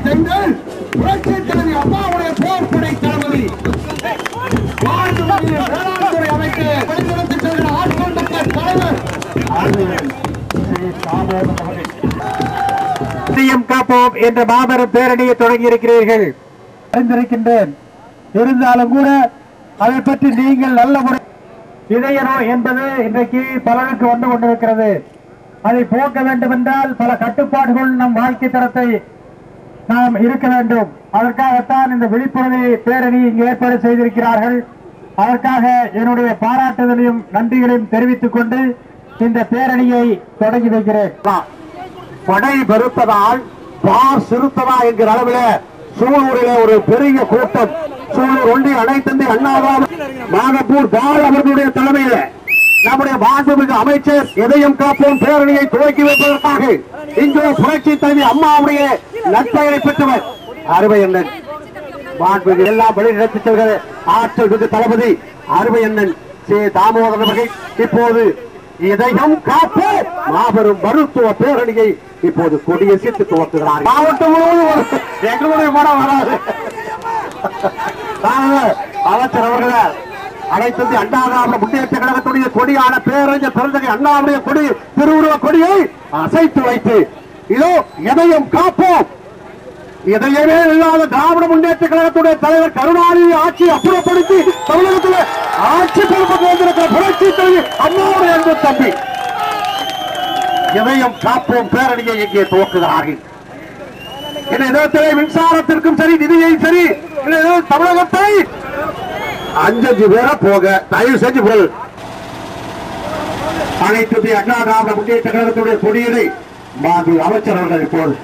செங்கல் புரட்சி தலைவி அம்மாவுடைய போர்ப்படை தளபதி வேளாண்துறை அமைச்சர் வழிநடத்தி சென்ற ஆட்கள் மக்கள் தலைவர் காப்போம் என்ற மாபெரும் பேரணியை தொடங்கி இருக்கிறீர்கள் அறிந்திருக்கின்றேன். இருந்தாலும் கூட அதை பற்றி நீங்கள் நல்ல முறை இதய நோய் என்பது இன்றைக்கு பலருக்கு வந்து கொண்டிருக்கிறது. அதை போக்க வேண்டும் என்றால் பல கட்டுப்பாடுகள் நம் வாழ்க்கை தரத்தை நாம் இருக்க வேண்டும். அதற்காகத்தான் இந்த விழிப்புணர்வு பேரணி இங்கு ஏற்பாடு செய்திருக்கிறார்கள். அதற்காக என்னுடைய பாராட்டுதலையும் நன்றிகளையும் தெரிவித்துக் கொண்டு இந்த பேரணியை தொடங்கி வைக்கிறேன். படை பெருத்ததால் பார் சிறுத்ததா என்கிற அளவில் சூலூரிலே ஒரு பெரிய கூட்டம் சூலூர் ஒன்றிய அனைத்தந்தை அண்ணாவால் நாகப்பூர் பால் அவர்களுடைய தலைமையில நம்முடைய மாண்புமிகு அமைச்சர் இதயம் காப்போம் பேரணியை துவக்கி வைப்பதற்காக இங்கே புரட்சி தலைவி அம்மாவுடைய நற்பெயரை பெற்றவர் அருமை அண்ணன் மாண்புமிகு எல்லாம் வழிநடத்தி செல்கிற ஆற்றல் மிகு தளபதி அருமை அண்ணன் சி தாமோதரன் அவர்கள் இப்போது இதயம் காப்போம் மாபெரும் மருத்துவ பேரணியை இப்போது கொடியசித்து துவக்குகிறார். மாவட்டம் முழுவதும் எங்களுடைய படம் வராது. அமைச்சர் அவர்களே அனைத்து அண்ணா முன்னேற்ற கழகத்துடைய கொடியான பேரறிஞர் பெருந்தகை அண்ணாவுடைய கொடி திருவுருவ கொடியை அசைத்து வைத்து இதோ இதயம் காப்போம் இதயமே இல்லாத திராவிட முன்னேற்ற கழகத்துடைய தலைவர் கருணாநிதி ஆட்சியை அப்புறப்படுத்தி தமிழகத்தில் ஆட்சி பொறுப்பு வந்திருக்கிற புரட்சி தலைவி அம்மாவுடைய அன்பு தம்பி இதயம் காப்போம் பேரணியை இங்கே துவக்குகிறார்கள். இந்த இடத்திலே மின்சாரத்திற்கும் சரி நிதியையும் சரி தமிழகத்தை 5 பேரை போக தயவு செஞ்சு பொருள் அனைத்து அண்ணா திராவிட முன்னேற்ற கழகத்துடைய கொடியினை மாண்பு அமைச்சர் அவர்கள் இப்போது